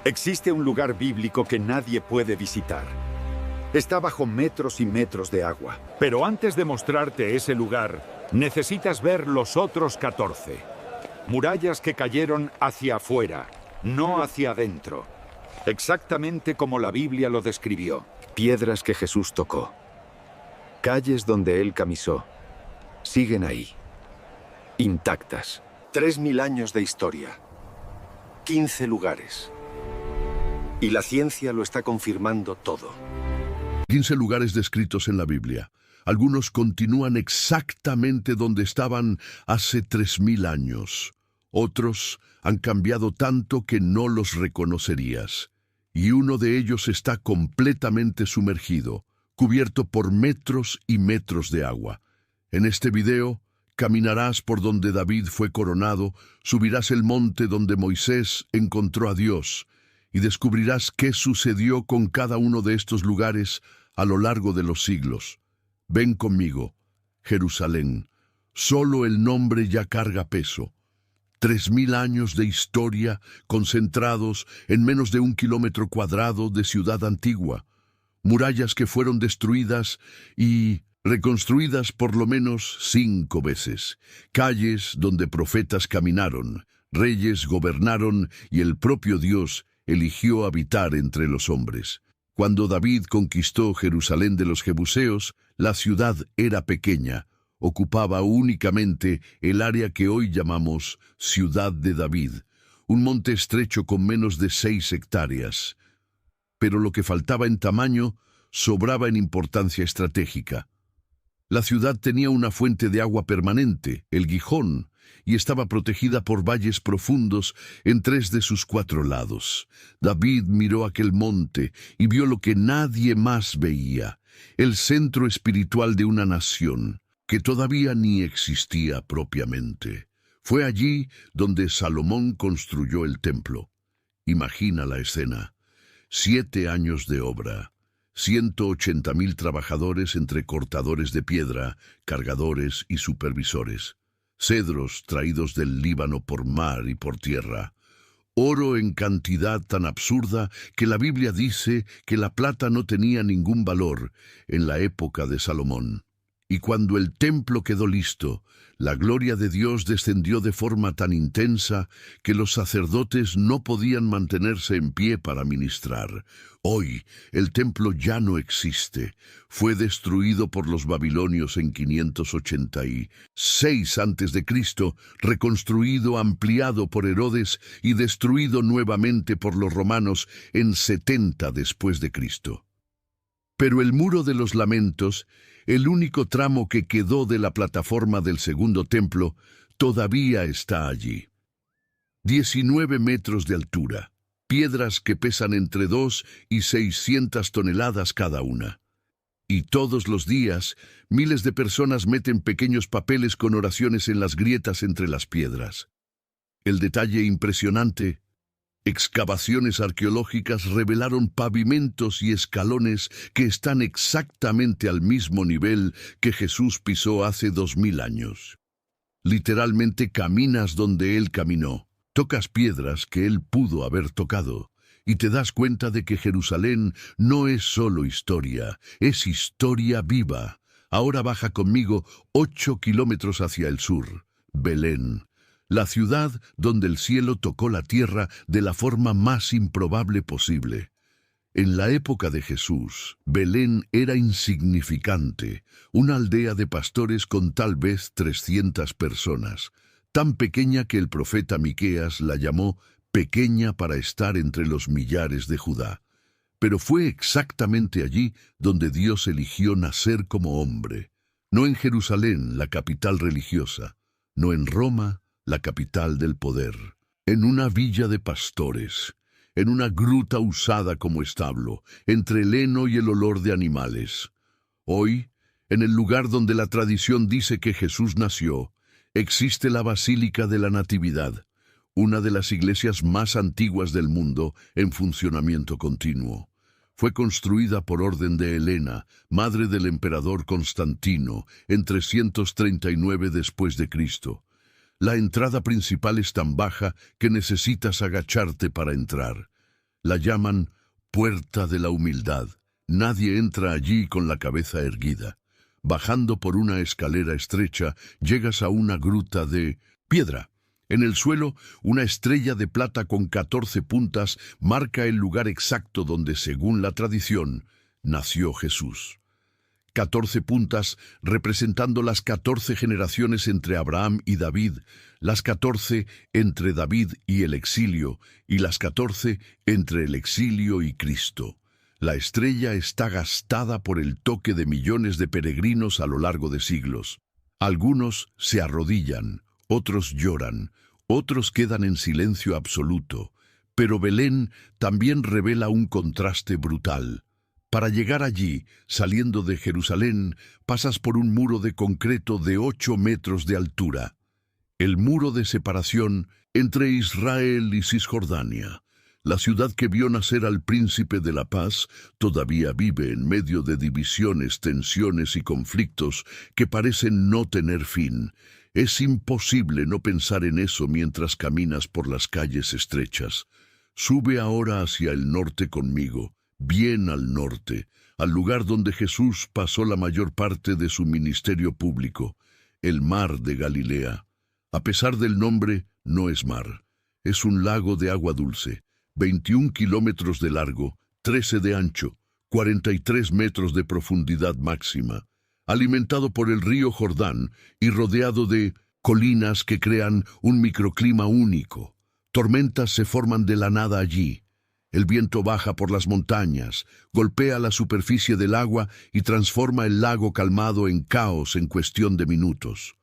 Existe un lugar bíblico que nadie puede visitar. Está bajo metros y metros de agua. Pero antes de mostrarte ese lugar, necesitas ver los otros 14. Murallas que cayeron hacia afuera, no hacia adentro. Exactamente como la Biblia lo describió. Piedras que Jesús tocó. Calles donde Él camisó. Siguen ahí. Intactas. 3000 años de historia. 15 lugares. Y la ciencia lo está confirmando todo. 15 lugares descritos en la Biblia. Algunos continúan exactamente donde estaban hace 3000 años. Otros han cambiado tanto que no los reconocerías. Y uno de ellos está completamente sumergido, cubierto por metros y metros de agua. En este video, caminarás por donde David fue coronado, subirás el monte donde Moisés encontró a Dios, y descubrirás qué sucedió con cada uno de estos lugares a lo largo de los siglos. Ven conmigo, Jerusalén. Solo el nombre ya carga peso. 3000 años de historia concentrados en menos de 1 kilómetro cuadrado de ciudad antigua. Murallas que fueron destruidas y reconstruidas por lo menos 5 veces. Calles donde profetas caminaron, reyes gobernaron y el propio Dios eligió habitar entre los hombres. Cuando David conquistó Jerusalén de los jebuseos, la ciudad era pequeña, ocupaba únicamente el área que hoy llamamos Ciudad de David, un monte estrecho con menos de 6 hectáreas. Pero lo que faltaba en tamaño sobraba en importancia estratégica. La ciudad tenía una fuente de agua permanente, el Gijón, y estaba protegida por valles profundos en 3 de sus 4 lados. David miró aquel monte y vio lo que nadie más veía, el centro espiritual de una nación que todavía ni existía propiamente. Fue allí donde Salomón construyó el templo. Imagina la escena. 7 años de obra. 180,000 trabajadores entre cortadores de piedra, cargadores y supervisores. Cedros traídos del Líbano por mar y por tierra. Oro en cantidad tan absurda que la Biblia dice que la plata no tenía ningún valor en la época de Salomón. Y cuando el templo quedó listo, la gloria de Dios descendió de forma tan intensa que los sacerdotes no podían mantenerse en pie para ministrar. Hoy, el templo ya no existe. Fue destruido por los babilonios en 586 a.C., reconstruido, ampliado por Herodes y destruido nuevamente por los romanos en 70 después de Cristo. Pero el Muro de los Lamentos, el único tramo que quedó de la plataforma del segundo templo, todavía está allí. 19 metros de altura, piedras que pesan entre 2 y 600 toneladas cada una. Y todos los días, miles de personas meten pequeños papeles con oraciones en las grietas entre las piedras. El detalle impresionante: excavaciones arqueológicas revelaron pavimentos y escalones que están exactamente al mismo nivel que Jesús pisó hace 2000 años. Literalmente caminas donde Él caminó, tocas piedras que Él pudo haber tocado, y te das cuenta de que Jerusalén no es solo historia, es historia viva. Ahora baja conmigo 8 kilómetros hacia el sur, Belén. La ciudad donde el cielo tocó la tierra de la forma más improbable posible. En la época de Jesús, Belén era insignificante, una aldea de pastores con tal vez 300 personas, tan pequeña que el profeta Miqueas la llamó pequeña para estar entre los millares de Judá. Pero fue exactamente allí donde Dios eligió nacer como hombre, no en Jerusalén, la capital religiosa, no en Roma, la capital del poder, en una villa de pastores, en una gruta usada como establo, entre el heno y el olor de animales. Hoy, en el lugar donde la tradición dice que Jesús nació, existe la Basílica de la Natividad, una de las iglesias más antiguas del mundo en funcionamiento continuo. Fue construida por orden de Helena, madre del emperador Constantino, en 339 después de Cristo. La entrada principal es tan baja que necesitas agacharte para entrar. La llaman Puerta de la Humildad. Nadie entra allí con la cabeza erguida. Bajando por una escalera estrecha, llegas a una gruta de piedra. En el suelo, una estrella de plata con 14 puntas marca el lugar exacto donde, según la tradición, nació Jesús. 14 puntas representando las 14 generaciones entre Abraham y David, las 14 entre David y el exilio, y las 14 entre el exilio y Cristo. La estrella está gastada por el toque de millones de peregrinos a lo largo de siglos. Algunos se arrodillan, otros lloran, otros quedan en silencio absoluto, pero Belén también revela un contraste brutal. Para llegar allí, saliendo de Jerusalén, pasas por un muro de concreto de 8 metros de altura. El muro de separación entre Israel y Cisjordania. La ciudad que vio nacer al príncipe de la paz todavía vive en medio de divisiones, tensiones y conflictos que parecen no tener fin. Es imposible no pensar en eso mientras caminas por las calles estrechas. Sube ahora hacia el norte conmigo, bien al norte, al lugar donde Jesús pasó la mayor parte de su ministerio público, el mar de Galilea. A pesar del nombre, no es mar. Es un lago de agua dulce, 21 kilómetros de largo, 13 de ancho, 43 metros de profundidad máxima, alimentado por el río Jordán y rodeado de colinas que crean un microclima único. Tormentas se forman de la nada allí. El viento baja por las montañas, golpea la superficie del agua y transforma el lago calmado en caos en cuestión de minutos.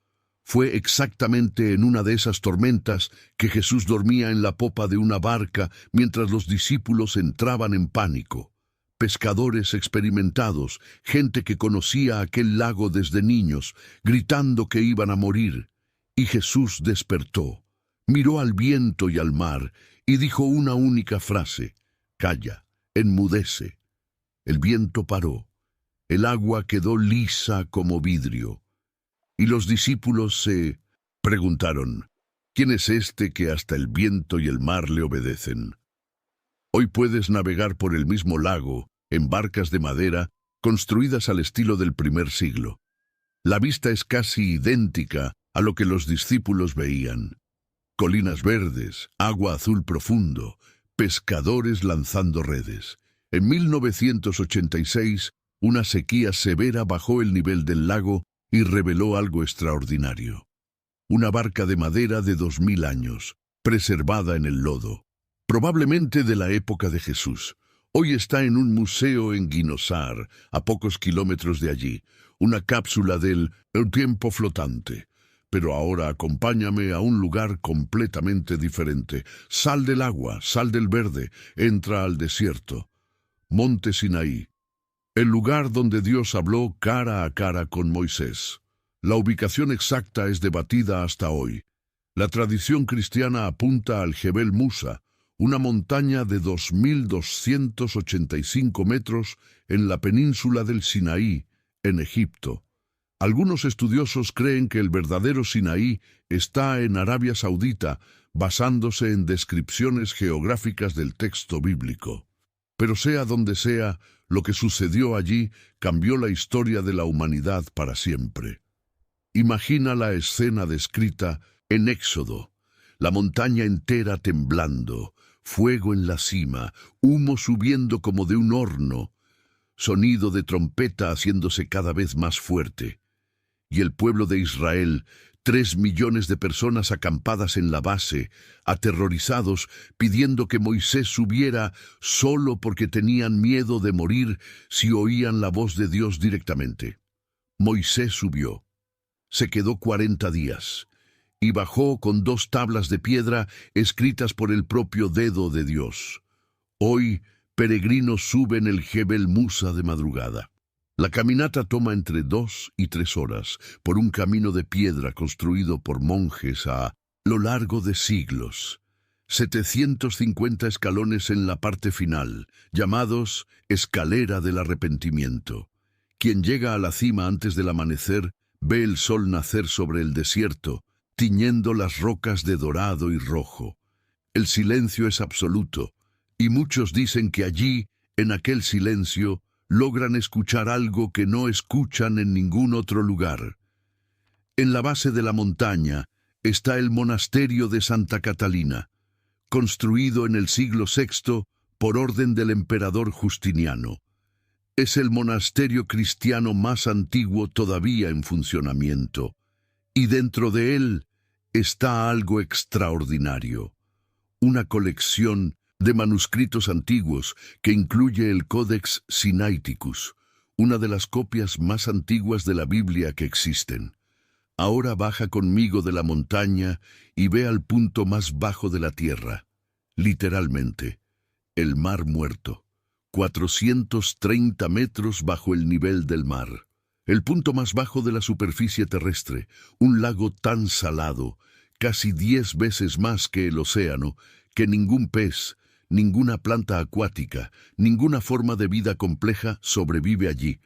Fue exactamente en una de esas tormentas que Jesús dormía en la popa de una barca mientras los discípulos entraban en pánico. Pescadores experimentados, gente que conocía aquel lago desde niños, gritando que iban a morir. Y Jesús despertó, miró al viento y al mar y dijo una única frase: «Calla, enmudece». El viento paró, el agua quedó lisa como vidrio. Y los discípulos se preguntaron: ¿quién es este que hasta el viento y el mar le obedecen? Hoy puedes navegar por el mismo lago en barcas de madera construidas al estilo del primer siglo. La vista es casi idéntica a lo que los discípulos veían. Colinas verdes, agua azul profundo, pescadores lanzando redes. En 1986, una sequía severa bajó el nivel del lago y reveló algo extraordinario. Una barca de madera de 2000 años, preservada en el lodo, probablemente de la época de Jesús. Hoy está en un museo en Guinosar, a pocos kilómetros de allí, una cápsula del El tiempo flotante. Pero ahora acompáñame a un lugar completamente diferente. Sal del agua, sal del verde, entra al desierto. Monte Sinaí, el lugar donde Dios habló cara a cara con Moisés. La ubicación exacta es debatida hasta hoy. La tradición cristiana apunta al Jebel Musa, una montaña de 2.285 metros en la península del Sinaí, en Egipto. Algunos estudiosos creen que el verdadero Sinaí está en Arabia Saudita, basándose en descripciones geográficas del texto bíblico. Pero sea donde sea, lo que sucedió allí cambió la historia de la humanidad para siempre. Imagina la escena descrita en Éxodo, la montaña entera temblando, fuego en la cima, humo subiendo como de un horno, sonido de trompeta haciéndose cada vez más fuerte. Y el pueblo de Israel, 3 millones de personas acampadas en la base, aterrorizados, pidiendo que Moisés subiera solo porque tenían miedo de morir si oían la voz de Dios directamente. Moisés subió. Se quedó 40 días y bajó con 2 tablas de piedra escritas por el propio dedo de Dios. Hoy, peregrinos suben el Jebel Musa de madrugada. La caminata toma entre 2 y 3 horas por un camino de piedra construido por monjes a lo largo de siglos. 750 escalones en la parte final, llamados Escalera del Arrepentimiento. Quien llega a la cima antes del amanecer ve el sol nacer sobre el desierto, tiñendo las rocas de dorado y rojo. El silencio es absoluto. Y muchos dicen que allí, en aquel silencio, logran escuchar algo que no escuchan en ningún otro lugar. En la base de la montaña está el monasterio de Santa Catalina, construido en el siglo VI por orden del emperador Justiniano. Es el monasterio cristiano más antiguo todavía en funcionamiento, y dentro de él está algo extraordinario, una colección de manuscritos antiguos que incluye el Codex Sinaiticus, una de las copias más antiguas de la Biblia que existen. Ahora baja conmigo de la montaña y ve al punto más bajo de la tierra, literalmente, el Mar Muerto, 430 metros bajo el nivel del mar. El punto más bajo de la superficie terrestre, un lago tan salado, casi 10 veces más que el océano, que ningún pez, ninguna planta acuática, ninguna forma de vida compleja sobrevive allí.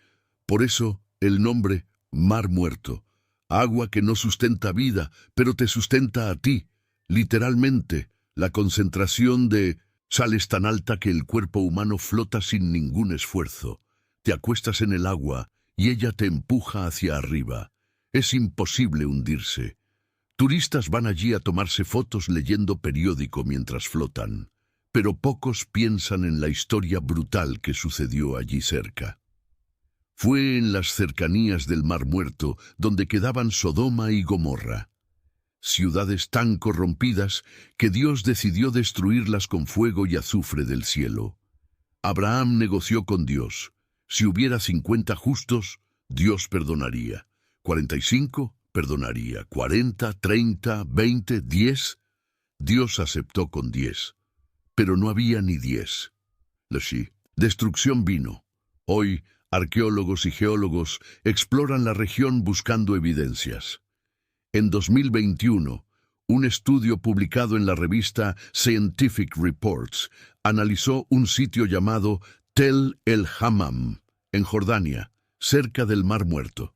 Por eso, el nombre Mar Muerto. Agua que no sustenta vida, pero te sustenta a ti. Literalmente, la concentración de sal es tan alta que el cuerpo humano flota sin ningún esfuerzo. Te acuestas en el agua y ella te empuja hacia arriba. Es imposible hundirse. Turistas van allí a tomarse fotos leyendo periódico mientras flotan, pero pocos piensan en la historia brutal que sucedió allí cerca. Fue en las cercanías del Mar Muerto donde quedaban Sodoma y Gomorra, ciudades tan corrompidas que Dios decidió destruirlas con fuego y azufre del cielo. Abraham negoció con Dios. Si hubiera 50 justos, Dios perdonaría. 45, perdonaría. 40, 30, 20, 10. Dios aceptó con 10. Pero no había ni 10. Destrucción vino. Hoy, arqueólogos y geólogos exploran la región buscando evidencias. En 2021, un estudio publicado en la revista Scientific Reports analizó un sitio llamado Tel el Hammam, en Jordania, cerca del Mar Muerto.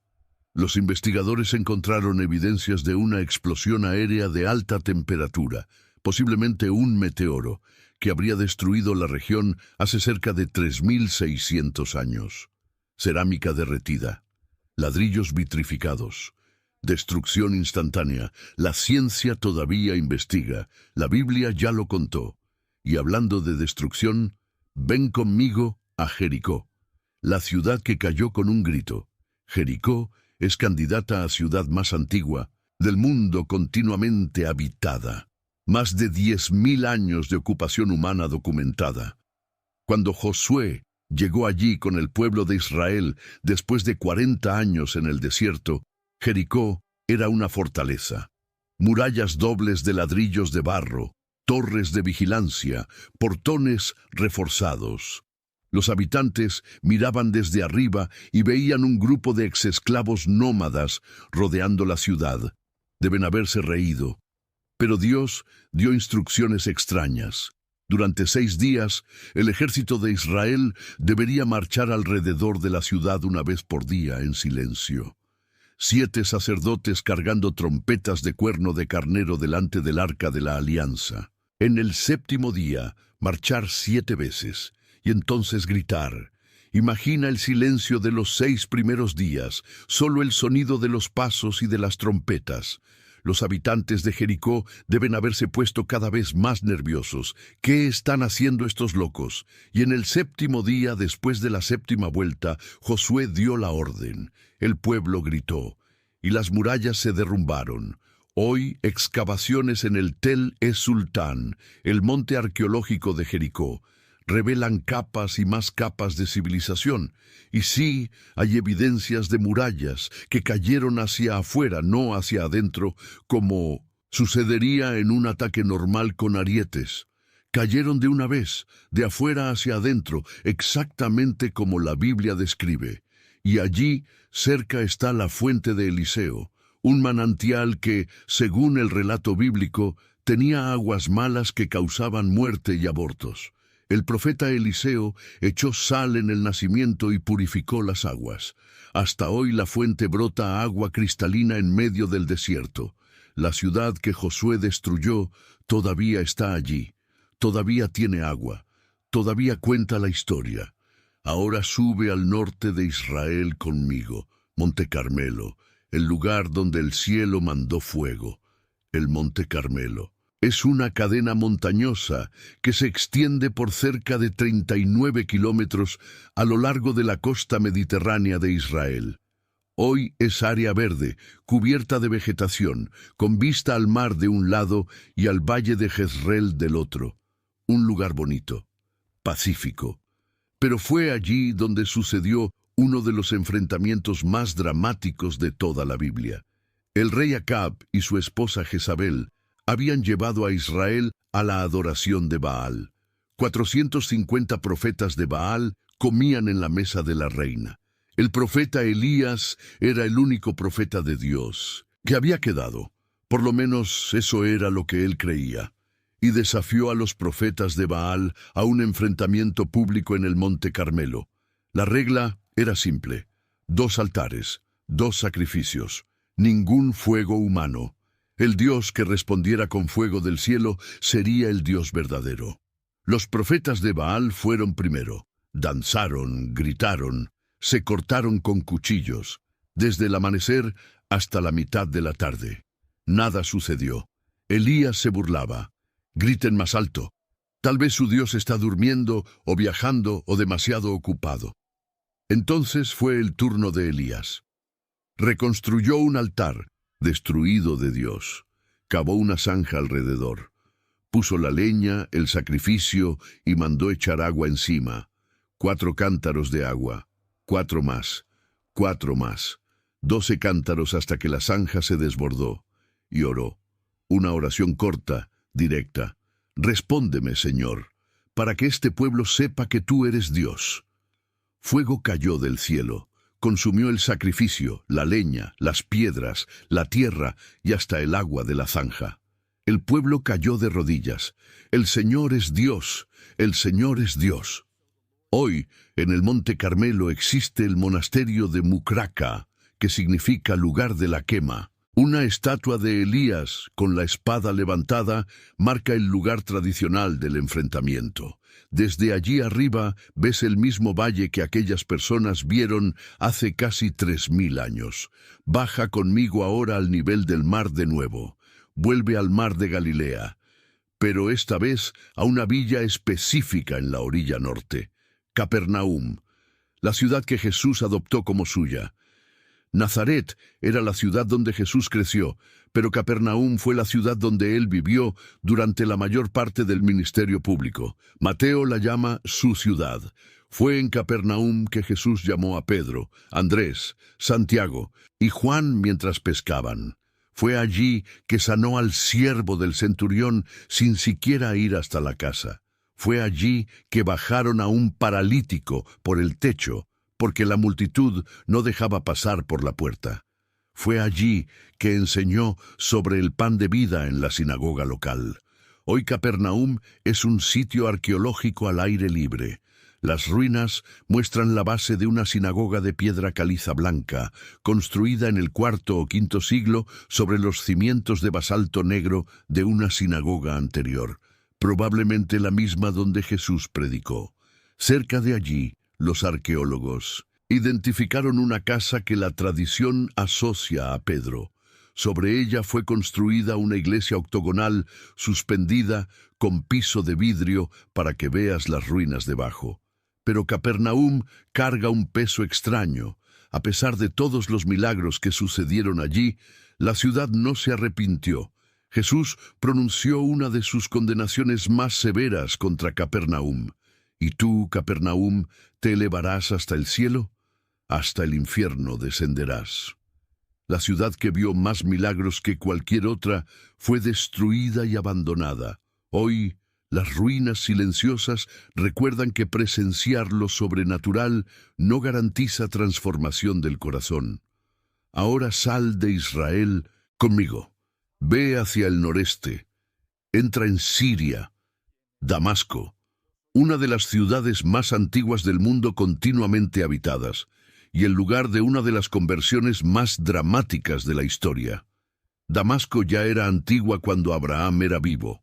Los investigadores encontraron evidencias de una explosión aérea de alta temperatura, posiblemente un meteoro, que habría destruido la región hace cerca de 3.600 años. Cerámica derretida, ladrillos vitrificados, destrucción instantánea. La ciencia todavía investiga, la Biblia ya lo contó. Y hablando de destrucción, ven conmigo a Jericó, la ciudad que cayó con un grito. Jericó es candidata a ciudad más antigua del mundo, continuamente habitada. Más de 10.000 años de ocupación humana documentada. Cuando Josué llegó allí con el pueblo de Israel después de 40 años en el desierto, Jericó era una fortaleza. Murallas dobles de ladrillos de barro, torres de vigilancia, portones reforzados. Los habitantes miraban desde arriba y veían un grupo de exesclavos nómadas rodeando la ciudad. Deben haberse reído. Pero Dios dio instrucciones extrañas. Durante 6 días, el ejército de Israel debería marchar alrededor de la ciudad una vez por día en silencio. 7 sacerdotes cargando trompetas de cuerno de carnero delante del arca de la alianza. En el 7º día, marchar 7 veces, y entonces gritar. Imagina el silencio de los 6 primeros días, solo el sonido de los pasos y de las trompetas. Los habitantes de Jericó deben haberse puesto cada vez más nerviosos. ¿Qué están haciendo estos locos? Y en el 7º día, después de la 7ª vuelta, Josué dio la orden. El pueblo gritó, y las murallas se derrumbaron. Hoy, excavaciones en el Tel es-Sultán, el monte arqueológico de Jericó, revelan capas y más capas de civilización. Y sí, hay evidencias de murallas que cayeron hacia afuera, no hacia adentro, como sucedería en un ataque normal con arietes. Cayeron de una vez, de afuera hacia adentro, exactamente como la Biblia describe. Y allí, cerca está la fuente de Eliseo, un manantial que, según el relato bíblico, tenía aguas malas que causaban muerte y abortos. El profeta Eliseo echó sal en el nacimiento y purificó las aguas. Hasta hoy la fuente brota agua cristalina en medio del desierto. La ciudad que Josué destruyó todavía está allí. Todavía tiene agua. Todavía cuenta la historia. Ahora sube al norte de Israel conmigo, Monte Carmelo, el lugar donde el cielo mandó fuego. El Monte Carmelo es una cadena montañosa que se extiende por cerca de 39 kilómetros a lo largo de la costa mediterránea de Israel. Hoy es área verde, cubierta de vegetación, con vista al mar de un lado y al valle de Jezreel del otro. Un lugar bonito, pacífico. Pero fue allí donde sucedió uno de los enfrentamientos más dramáticos de toda la Biblia. El rey Acab y su esposa Jezabel habían llevado a Israel a la adoración de Baal. 450 profetas de Baal comían en la mesa de la reina. El profeta Elías era el único profeta de Dios que había quedado. Por lo menos eso era lo que él creía. Y desafió a los profetas de Baal a un enfrentamiento público en el Monte Carmelo. La regla era simple: 2 altares, 2 sacrificios, ningún fuego humano. El Dios que respondiera con fuego del cielo sería el Dios verdadero. Los profetas de Baal fueron primero. Danzaron, gritaron, se cortaron con cuchillos, desde el amanecer hasta la mitad de la tarde. Nada sucedió. Elías se burlaba. Griten más alto. Tal vez su Dios está durmiendo o viajando o demasiado ocupado. Entonces fue el turno de Elías. Reconstruyó un altar, destruido de Dios. Cavó una zanja alrededor. Puso la leña, el sacrificio y mandó echar agua encima. 4 cántaros de agua. 4 más. 4 más. 12 cántaros hasta que la zanja se desbordó. Y oró. Una oración corta, directa. Respóndeme, Señor, para que este pueblo sepa que tú eres Dios. Fuego cayó del cielo, consumió el sacrificio, la leña, las piedras, la tierra y hasta el agua de la zanja. El pueblo cayó de rodillas. El Señor es Dios, el Señor es Dios. Hoy, en el Monte Carmelo existe el monasterio de Mucraca, que significa lugar de la quema. Una estatua de Elías, con la espada levantada, marca el lugar tradicional del enfrentamiento. Desde allí arriba ves el mismo valle que aquellas personas vieron hace casi 3000 años. Baja conmigo ahora al nivel del mar de nuevo. Vuelve al mar de Galilea, pero esta vez a una villa específica en la orilla norte, Capernaum, la ciudad que Jesús adoptó como suya. Nazaret era la ciudad donde Jesús creció, pero Capernaum fue la ciudad donde él vivió durante la mayor parte del ministerio público. Mateo la llama su ciudad. Fue en Capernaum que Jesús llamó a Pedro, Andrés, Santiago y Juan mientras pescaban. Fue allí que sanó al siervo del centurión sin siquiera ir hasta la casa. Fue allí que bajaron a un paralítico por el techo, porque la multitud no dejaba pasar por la puerta. Fue allí que enseñó sobre el pan de vida en la sinagoga local. Hoy Capernaum es un sitio arqueológico al aire libre. Las ruinas muestran la base de una sinagoga de piedra caliza blanca, construida en el IV o V siglo sobre los cimientos de basalto negro de una sinagoga anterior, probablemente la misma donde Jesús predicó. Cerca de allí, los arqueólogos identificaron una casa que la tradición asocia a Pedro. Sobre ella fue construida una iglesia octogonal suspendida con piso de vidrio para que veas las ruinas debajo. Pero Capernaum carga un peso extraño. A pesar de todos los milagros que sucedieron allí, la ciudad no se arrepintió. Jesús pronunció una de sus condenaciones más severas contra Capernaum. ¿Y tú, Capernaum, te elevarás hasta el cielo? Hasta el infierno descenderás. La ciudad que vio más milagros que cualquier otra fue destruida y abandonada. Hoy, las ruinas silenciosas recuerdan que presenciar lo sobrenatural no garantiza transformación del corazón. Ahora sal de Israel conmigo. Ve hacia el noreste. Entra en Siria, Damasco, una de las ciudades más antiguas del mundo continuamente habitadas, y el lugar de una de las conversiones más dramáticas de la historia. Damasco ya era antigua cuando Abraham era vivo.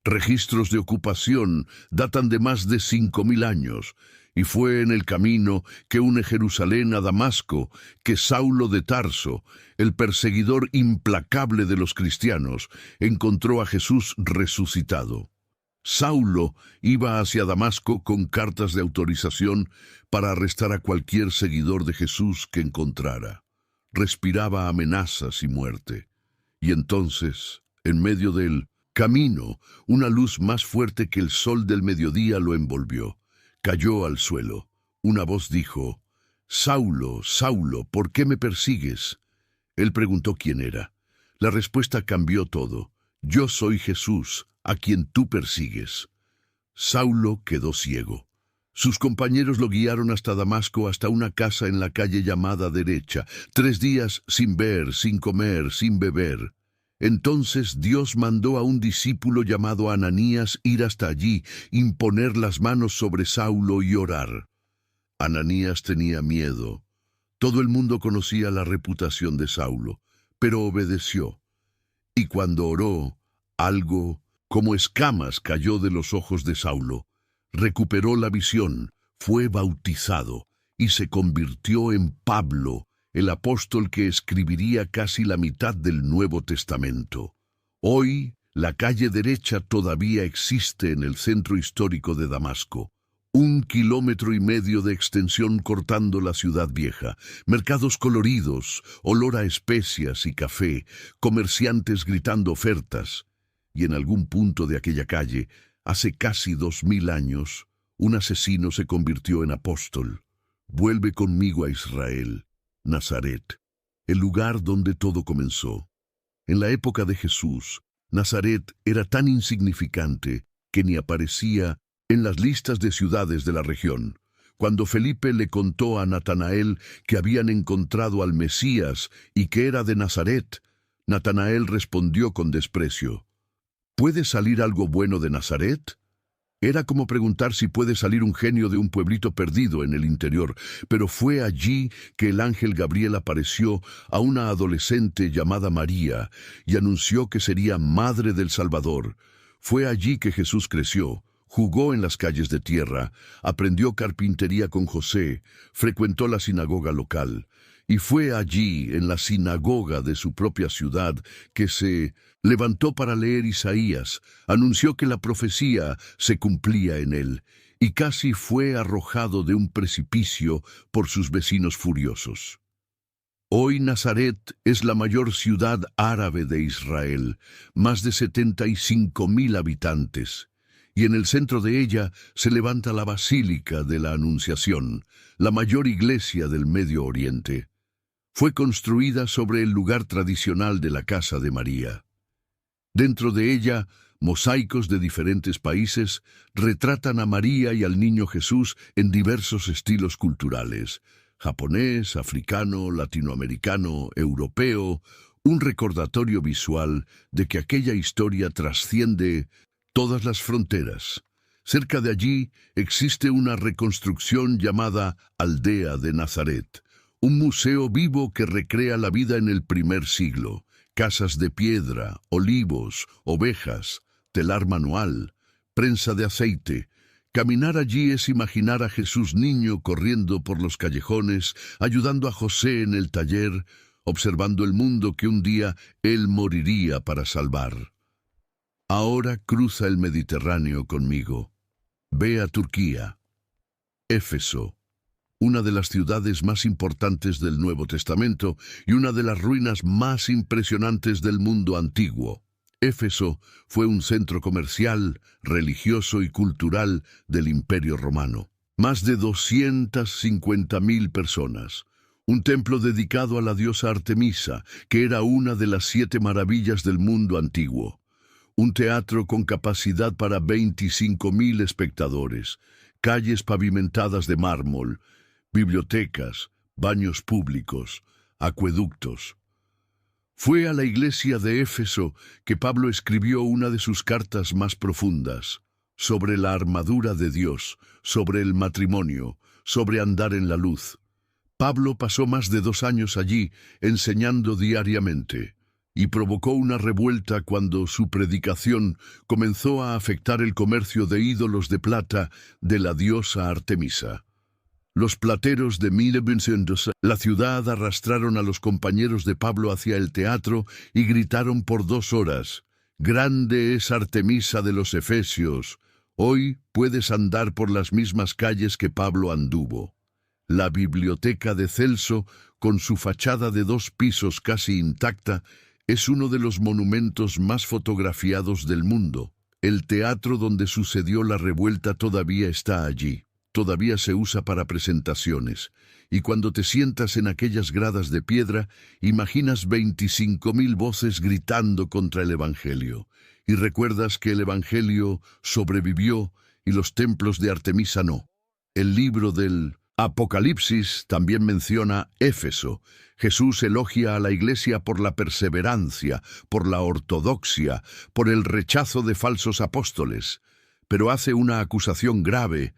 Registros de ocupación datan de más de 5000 años, y fue en el camino que une Jerusalén a Damasco que Saulo de Tarso, el perseguidor implacable de los cristianos, encontró a Jesús resucitado. Saulo iba hacia Damasco con cartas de autorización para arrestar a cualquier seguidor de Jesús que encontrara. Respiraba amenazas y muerte. Y entonces, en medio del camino, una luz más fuerte que el sol del mediodía lo envolvió. Cayó al suelo. Una voz dijo: «Saulo, Saulo, ¿por qué me persigues?». Él preguntó quién era. La respuesta cambió todo. «Yo soy Jesús, a quien tú persigues». Saulo quedó ciego. Sus compañeros lo guiaron hasta Damasco, hasta una casa en la calle llamada Derecha. 3 días sin ver, sin comer, sin beber. Entonces Dios mandó a un discípulo llamado Ananías ir hasta allí, imponer las manos sobre Saulo y orar. Ananías tenía miedo. Todo el mundo conocía la reputación de Saulo, pero obedeció. Y cuando oró, algo como escamas cayó de los ojos de Saulo. Recuperó la visión, fue bautizado y se convirtió en Pablo, el apóstol que escribiría casi la mitad del Nuevo Testamento. Hoy, la calle Derecha todavía existe en el centro histórico de Damasco. 1,5 kilómetros de extensión cortando la ciudad vieja, mercados coloridos, olor a especias y café, comerciantes gritando ofertas. Y en algún punto de aquella calle, hace casi 2000 años, un asesino se convirtió en apóstol. Vuelve conmigo a Israel, Nazaret, el lugar donde todo comenzó. En la época de Jesús, Nazaret era tan insignificante que ni aparecía en las listas de ciudades de la región. Cuando Felipe le contó a Natanael que habían encontrado al Mesías y que era de Nazaret, Natanael respondió con desprecio: ¿Puede salir algo bueno de Nazaret? Era como preguntar si puede salir un genio de un pueblito perdido en el interior, pero fue allí que el ángel Gabriel apareció a una adolescente llamada María y anunció que sería madre del Salvador. Fue allí que Jesús creció, jugó en las calles de tierra, aprendió carpintería con José, frecuentó la sinagoga local. Y fue allí, en la sinagoga de su propia ciudad, que se levantó para leer Isaías, anunció que la profecía se cumplía en él, y casi fue arrojado de un precipicio por sus vecinos furiosos. Hoy Nazaret es la mayor ciudad árabe de Israel, más de 75,000 habitantes, y en el centro de ella se levanta la Basílica de la Anunciación, la mayor iglesia del Medio Oriente. Fue construida sobre el lugar tradicional de la casa de María. Dentro de ella, mosaicos de diferentes países retratan a María y al niño Jesús en diversos estilos culturales: japonés, africano, latinoamericano, europeo, un recordatorio visual de que aquella historia trasciende todas las fronteras. Cerca de allí existe una reconstrucción llamada Aldea de Nazaret, un museo vivo que recrea la vida en el primer siglo. Casas de piedra, olivos, ovejas, telar manual, prensa de aceite. Caminar allí es imaginar a Jesús niño corriendo por los callejones, ayudando a José en el taller, observando el mundo que un día él moriría para salvar. Ahora cruza el Mediterráneo conmigo. Ve a Turquía. Éfeso, una de las ciudades más importantes del Nuevo Testamento y una de las ruinas más impresionantes del mundo antiguo. Éfeso fue un centro comercial, religioso y cultural del Imperio Romano. Más de 250,000 personas. Un templo dedicado a la diosa Artemisa, que era una de las 7 maravillas del mundo antiguo. Un teatro con capacidad para 25,000 espectadores. Calles pavimentadas de mármol. Bibliotecas, baños públicos, acueductos. Fue a la iglesia de Éfeso que Pablo escribió una de sus cartas más profundas, sobre la armadura de Dios, sobre el matrimonio, sobre andar en la luz. Pablo pasó más de 2 años allí, enseñando diariamente. y provocó una revuelta cuando su predicación comenzó a afectar el comercio de ídolos de plata de la diosa Artemisa. Los plateros de la ciudad arrastraron a los compañeros de Pablo hacia el teatro y gritaron por 2 horas: «Grande es Artemisa de los Efesios. Hoy puedes andar por las mismas calles que Pablo anduvo». La biblioteca de Celso, con su fachada de 2 pisos casi intacta, es uno de los monumentos más fotografiados del mundo. El teatro donde sucedió la revuelta todavía está allí. Todavía se usa para presentaciones, y cuando te sientas en aquellas gradas de piedra, imaginas 25.000 voces gritando contra el Evangelio, y recuerdas que el Evangelio sobrevivió y los templos de Artemisa no. El libro del Apocalipsis también menciona Éfeso. Jesús elogia a la Iglesia por la perseverancia, por la ortodoxia, por el rechazo de falsos apóstoles, pero hace una acusación grave: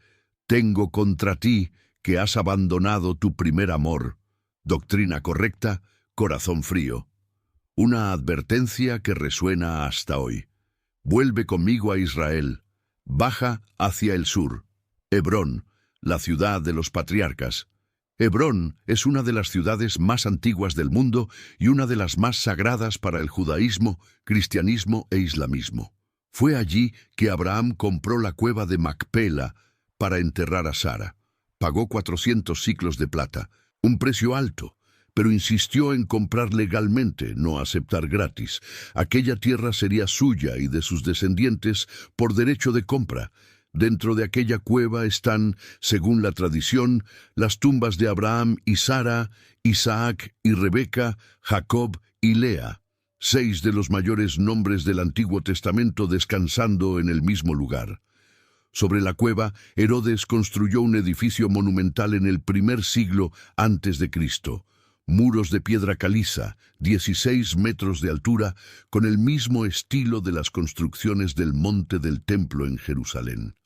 «Tengo contra ti que has abandonado tu primer amor». Doctrina correcta, corazón frío. Una advertencia que resuena hasta hoy. Vuelve conmigo a Israel. Baja hacia el sur. Hebrón, la ciudad de los patriarcas. Hebrón es una de las ciudades más antiguas del mundo y una de las más sagradas para el judaísmo, cristianismo e islamismo. Fue allí que Abraham compró la cueva de Macpela para enterrar a Sara. Pagó 400 siclos de plata, un precio alto, pero insistió en comprar legalmente, no aceptar gratis. Aquella tierra sería suya y de sus descendientes por derecho de compra. Dentro de aquella cueva están, según la tradición, las tumbas de Abraham y Sara, Isaac y Rebeca, Jacob y Lea, 6 de los mayores nombres del Antiguo Testamento descansando en el mismo lugar. Sobre la cueva, Herodes construyó un edificio monumental en el primer siglo antes de Cristo. Muros de piedra caliza, 16 metros de altura, con el mismo estilo de las construcciones del monte del templo en Jerusalén.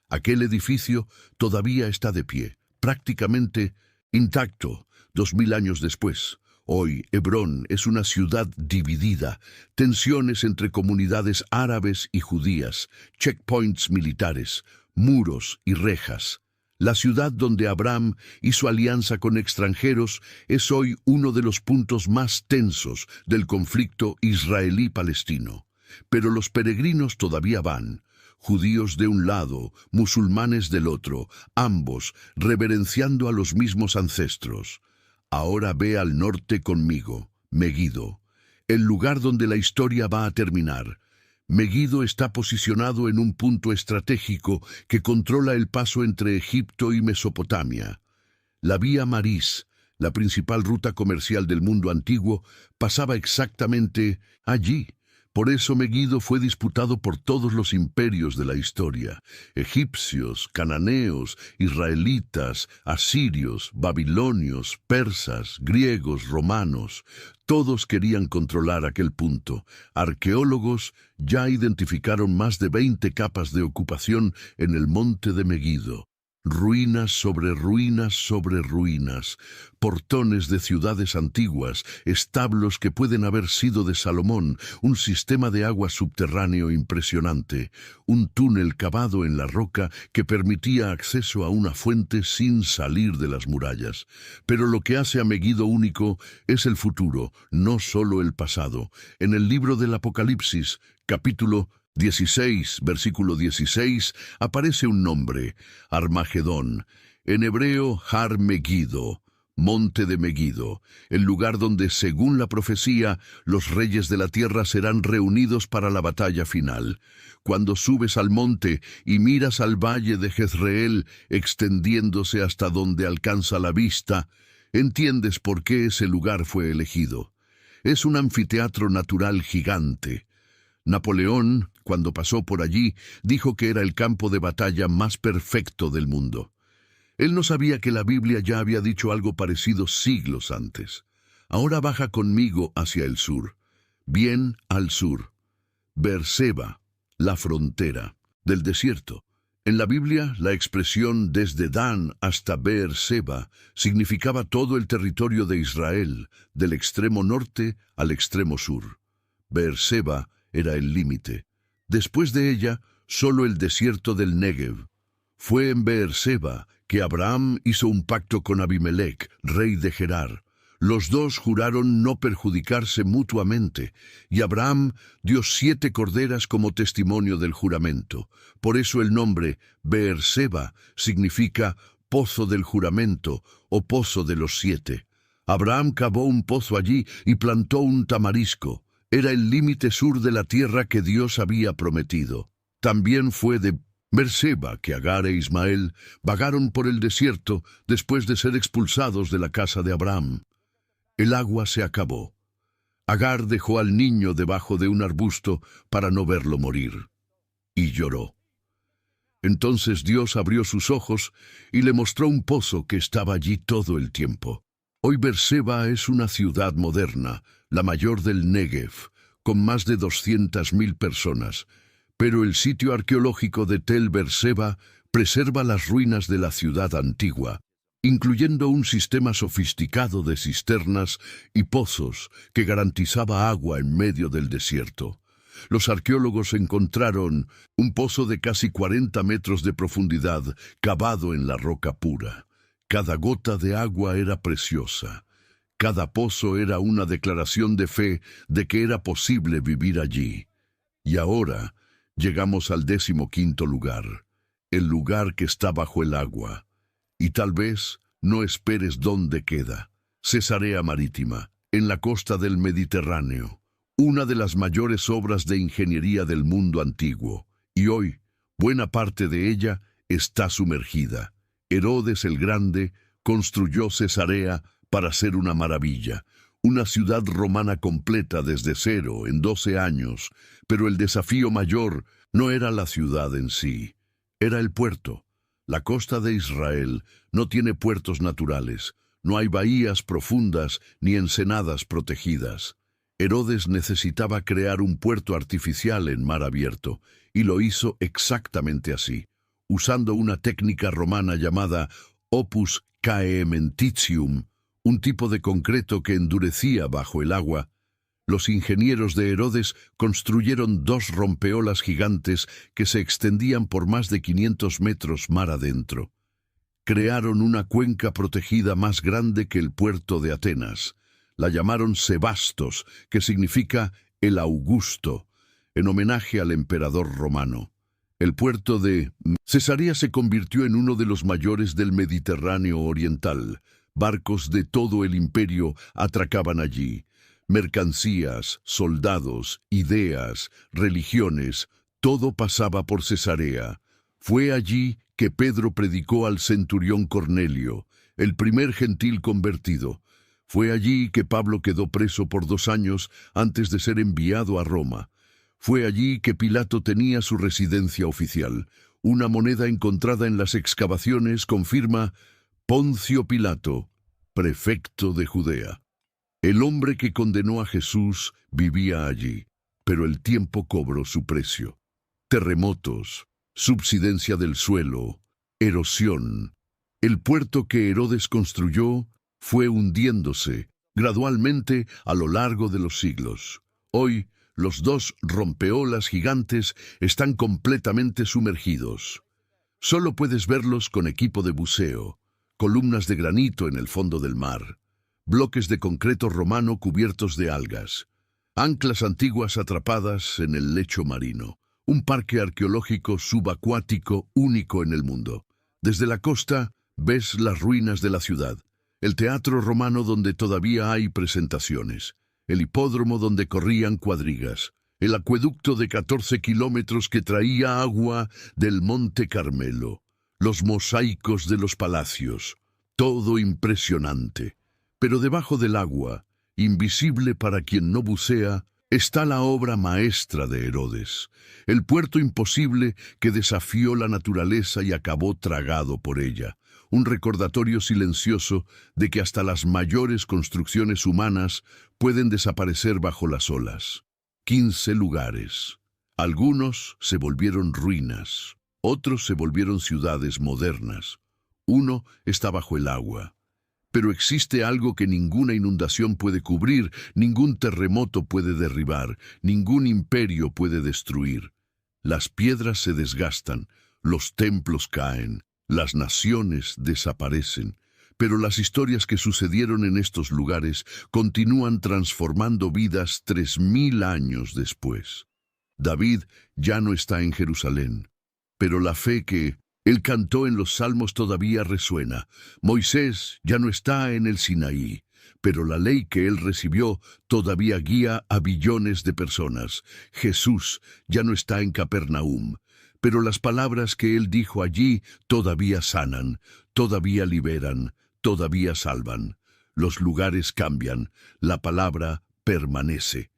Aquel edificio todavía está de pie, prácticamente intacto, 2000 años después. Hoy, Hebrón es una ciudad dividida, tensiones entre comunidades árabes y judías, checkpoints militares, muros y rejas. La ciudad donde Abraham hizo alianza con extranjeros es hoy uno de los puntos más tensos del conflicto israelí-palestino. Pero los peregrinos todavía van, judíos de un lado, musulmanes del otro, ambos reverenciando a los mismos ancestros. Ahora ve al norte conmigo, Megido, el lugar donde la historia va a terminar. Megido está posicionado en un punto estratégico que controla el paso entre Egipto y Mesopotamia. La vía Maris, la principal ruta comercial del mundo antiguo, pasaba exactamente allí. Por eso Megido fue disputado por todos los imperios de la historia: egipcios, cananeos, israelitas, asirios, babilonios, persas, griegos, romanos. Todos querían controlar aquel punto. Arqueólogos ya identificaron más de 20 capas de ocupación en el monte de Megido. Ruinas sobre ruinas sobre ruinas, portones de ciudades antiguas, establos que pueden haber sido de Salomón, un sistema de agua subterráneo impresionante, un túnel cavado en la roca que permitía acceso a una fuente sin salir de las murallas. Pero lo que hace a Megido único es el futuro, no solo el pasado. En el libro del Apocalipsis, capítulo 16, versículo 16, aparece un nombre: Armagedón. En hebreo, Har Megido, monte de Megido, el lugar donde, según la profecía, los reyes de la tierra serán reunidos para la batalla final. Cuando subes al monte y miras al valle de Jezreel extendiéndose hasta donde alcanza la vista, entiendes por qué ese lugar fue elegido. Es un anfiteatro natural gigante. Napoleón, cuando pasó por allí, dijo que era el campo de batalla más perfecto del mundo. Él no sabía que la Biblia ya había dicho algo parecido siglos antes. Ahora baja conmigo hacia el sur, bien al sur. Beerseba, la frontera del desierto. En la Biblia, la expresión desde Dan hasta Beerseba significaba todo el territorio de Israel, del extremo norte al extremo sur. Beerseba era el límite. Después de ella, solo el desierto del Negev. Fue en Beerseba que Abraham hizo un pacto con Abimelech, rey de Gerar. Los dos juraron no perjudicarse mutuamente, y Abraham dio 7 corderas como testimonio del juramento. Por eso el nombre Beerseba significa pozo del juramento o pozo de los 7. Abraham cavó un pozo allí y plantó un tamarisco. Era el límite sur de la tierra que Dios había prometido. También fue de Beerseba que Agar e Ismael vagaron por el desierto después de ser expulsados de la casa de Abraham. El agua se acabó. Agar dejó al niño debajo de un arbusto para no verlo morir. Y lloró. Entonces Dios abrió sus ojos y le mostró un pozo que estaba allí todo el tiempo. Hoy Beerseba es una ciudad moderna, la mayor del Negev, con más de 200.000 personas. Pero el sitio arqueológico de Tel Beerseba preserva las ruinas de la ciudad antigua, incluyendo un sistema sofisticado de cisternas y pozos que garantizaba agua en medio del desierto. Los arqueólogos encontraron un pozo de casi 40 metros de profundidad cavado en la roca pura. Cada gota de agua era preciosa. Cada pozo era una declaración de fe de que era posible vivir allí. Y ahora llegamos al 15º lugar, el lugar que está bajo el agua. Y tal vez no esperes dónde queda. Cesarea Marítima, en la costa del Mediterráneo, una de las mayores obras de ingeniería del mundo antiguo. Y hoy, buena parte de ella está sumergida. Herodes el Grande construyó Cesarea para ser una maravilla, una ciudad romana completa desde cero en 12 años, pero el desafío mayor no era la ciudad en sí, era el puerto. La costa de Israel no tiene puertos naturales, no hay bahías profundas ni ensenadas protegidas. Herodes necesitaba crear un puerto artificial en mar abierto, y lo hizo exactamente así, usando una técnica romana llamada opus caementitium, un tipo de concreto que endurecía bajo el agua. Los ingenieros de Herodes construyeron 2 rompeolas gigantes que se extendían por más de 500 metros mar adentro. Crearon una cuenca protegida más grande que el puerto de Atenas. La llamaron Sebastos, que significa el Augusto, en homenaje al emperador romano. El puerto de Cesarea se convirtió en uno de los mayores del Mediterráneo oriental. Barcos de todo el imperio atracaban allí. Mercancías, soldados, ideas, religiones, todo pasaba por Cesarea. Fue allí que Pedro predicó al centurión Cornelio, el primer gentil convertido. Fue allí que Pablo quedó preso por 2 años antes de ser enviado a Roma. Fue allí que Pilato tenía su residencia oficial. Una moneda encontrada en las excavaciones confirma Poncio Pilato, prefecto de Judea. El hombre que condenó a Jesús vivía allí, pero el tiempo cobró su precio. Terremotos, subsidencia del suelo, erosión. El puerto que Herodes construyó fue hundiéndose gradualmente a lo largo de los siglos. Hoy, los 2 rompeolas gigantes están completamente sumergidos. Solo puedes verlos con equipo de buceo, columnas de granito en el fondo del mar, bloques de concreto romano cubiertos de algas, anclas antiguas atrapadas en el lecho marino, un parque arqueológico subacuático único en el mundo. Desde la costa ves las ruinas de la ciudad, el teatro romano donde todavía hay presentaciones, el hipódromo donde corrían cuadrigas, el acueducto de 14 kilómetros que traía agua del Monte Carmelo, los mosaicos de los palacios, todo impresionante. Pero debajo del agua, invisible para quien no bucea, está la obra maestra de Herodes, el puerto imposible que desafió la naturaleza y acabó tragado por ella, un recordatorio silencioso de que hasta las mayores construcciones humanas pueden desaparecer bajo las olas. 15 lugares. Algunos se volvieron ruinas, Otros se volvieron ciudades modernas. Uno está bajo el agua. Pero existe algo que ninguna inundación puede cubrir, ningún terremoto puede derribar, ningún imperio puede destruir. Las piedras se desgastan, los templos caen, las naciones desaparecen, pero las historias que sucedieron en estos lugares continúan transformando vidas 3000 años después. David ya no está en Jerusalén, pero la fe que él cantó en los Salmos todavía resuena. Moisés ya no está en el Sinaí, pero la ley que él recibió todavía guía a billones de personas. Jesús ya no está en Capernaum, pero las palabras que él dijo allí todavía sanan, todavía liberan, todavía salvan. Los lugares cambian, la palabra permanece.